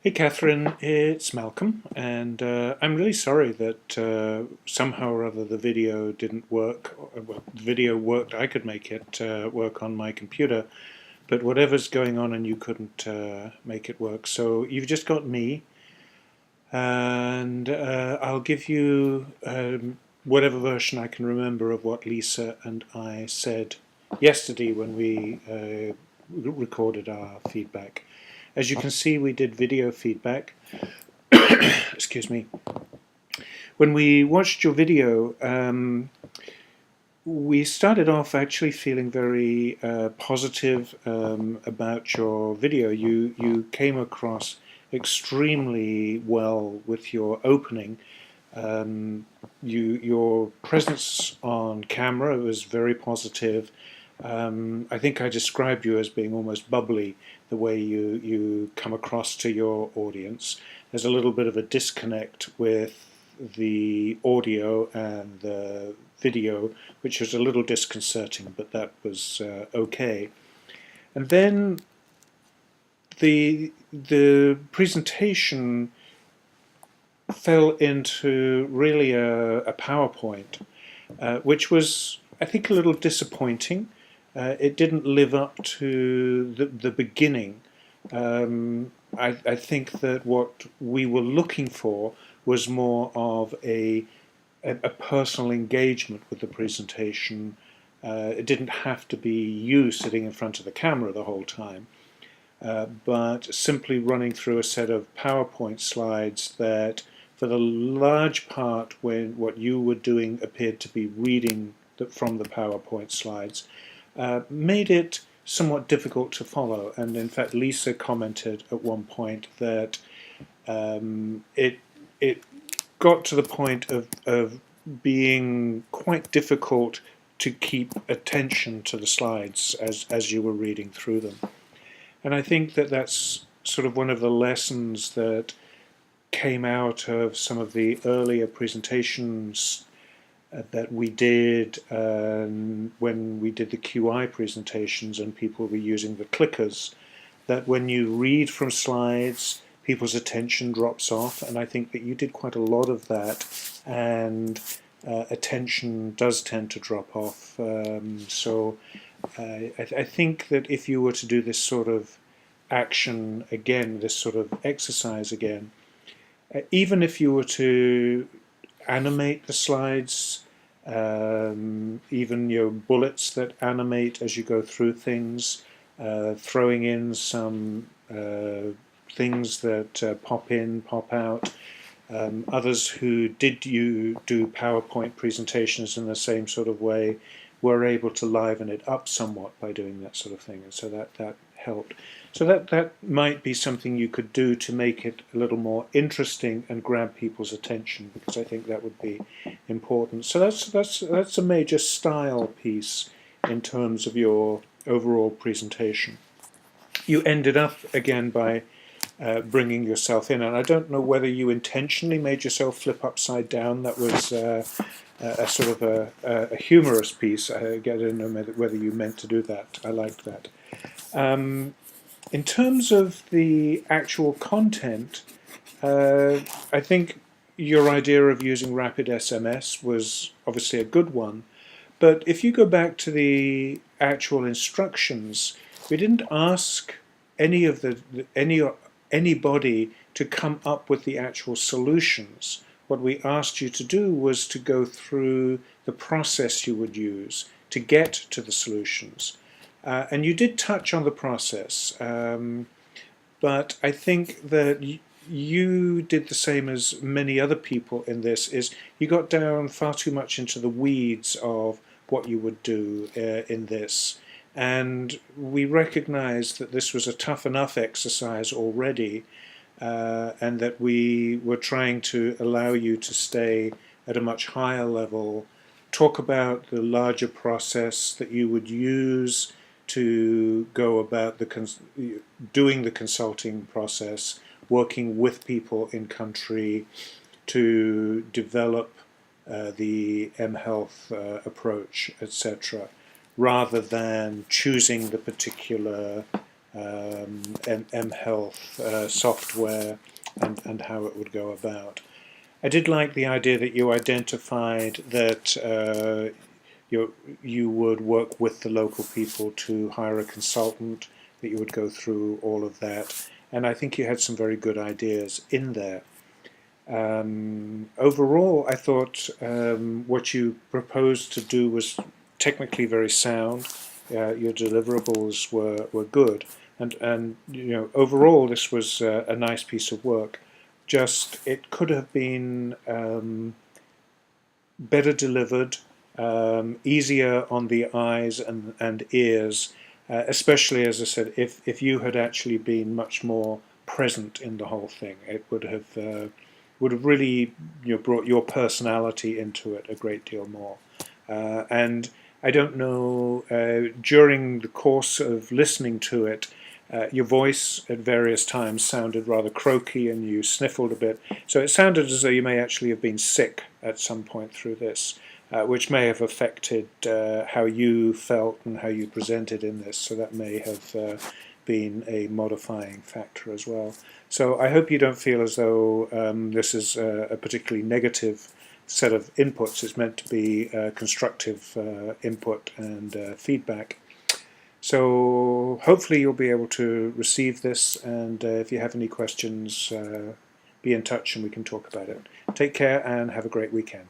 Hey Catherine, it's Malcolm, and I'm really sorry that somehow or other the video didn't work. Well, the video worked, I could make it work on my computer, but whatever's going on and you couldn't make it work. So you've just got me, and I'll give you whatever version I can remember of what Lisa and I said yesterday when we recorded our feedback. As you can see, we did video feedback. Excuse me. When we watched your video, we started off actually feeling very positive about your video. You came across extremely well with your opening. Your presence on camera was very positive. I think I described you as being almost bubbly, the way you come across to your audience. There's a little bit of a disconnect with the audio and the video, which was a little disconcerting, but that was okay. And then the presentation fell into really a PowerPoint, which was, I think, a little disappointing. It didn't live up to the beginning. I think that what we were looking for was more of a personal engagement with the presentation. It didn't have to be you sitting in front of the camera the whole time, but simply running through a set of PowerPoint slides that, for the large part, when what you were doing appeared to be reading from the PowerPoint slides, made it somewhat difficult to follow. And in fact, Lisa commented at one point that it got to the point of being quite difficult to keep attention to the slides as you were reading through them. And I think that that's sort of one of the lessons that came out of some of the earlier presentations that we did when we did the QI presentations and people were using the clickers, that when you read from slides, people's attention drops off, and I think that you did quite a lot of that, and attention does tend to drop off. So I think that if you were to do this sort of action again, this sort of exercise again, even if you were to animate the slides, even your bullets that animate as you go through things, throwing in some things that pop in, pop out. Others who did do PowerPoint presentations in the same sort of way were able to liven it up somewhat by doing that sort of thing, and so that helped. So that might be something you could do to make it a little more interesting and grab people's attention, because I think that would be important. So that's a major style piece in terms of your overall presentation. You ended up again by bringing yourself in, and I don't know whether you intentionally made yourself flip upside down. That was a sort of a humorous piece. I don't know whether you meant to do that. I liked that. In terms of the actual content, I think your idea of using rapid SMS was obviously a good one, but if you go back to the actual instructions, we didn't ask anybody to come up with the actual solutions. What we asked you to do was to go through the process you would use to get to the solutions. And you did touch on the process, but I think that you did the same as many other people in this, is you got down far too much into the weeds of what you would do in this. And we recognized that this was a tough enough exercise already, and that we were trying to allow you to stay at a much higher level, talk about the larger process that you would use to go about doing the consulting process, working with people in country to develop the mHealth approach, etc., rather than choosing the particular mHealth software and how it would go about. I did like the idea that you identified that you would work with the local people to hire a consultant, that you would go through all of that. And I think you had some very good ideas in there. Overall, I thought what you proposed to do was technically very sound. Your deliverables were good, and overall this was a nice piece of work. Just it could have been better delivered, easier on the eyes and ears, especially, as I said, if you had actually been much more present in the whole thing, it would have really brought your personality into it a great deal more. And I don't know, during the course of listening to it, your voice at various times sounded rather croaky and you sniffled a bit. So it sounded as though you may actually have been sick at some point through this, which may have affected how you felt and how you presented in this. So that may have been a modifying factor as well. So I hope you don't feel as though this is a particularly negative set of inputs. It's meant to be constructive input and feedback. So hopefully you'll be able to receive this, and if you have any questions, be in touch and we can talk about it. Take care and have a great weekend.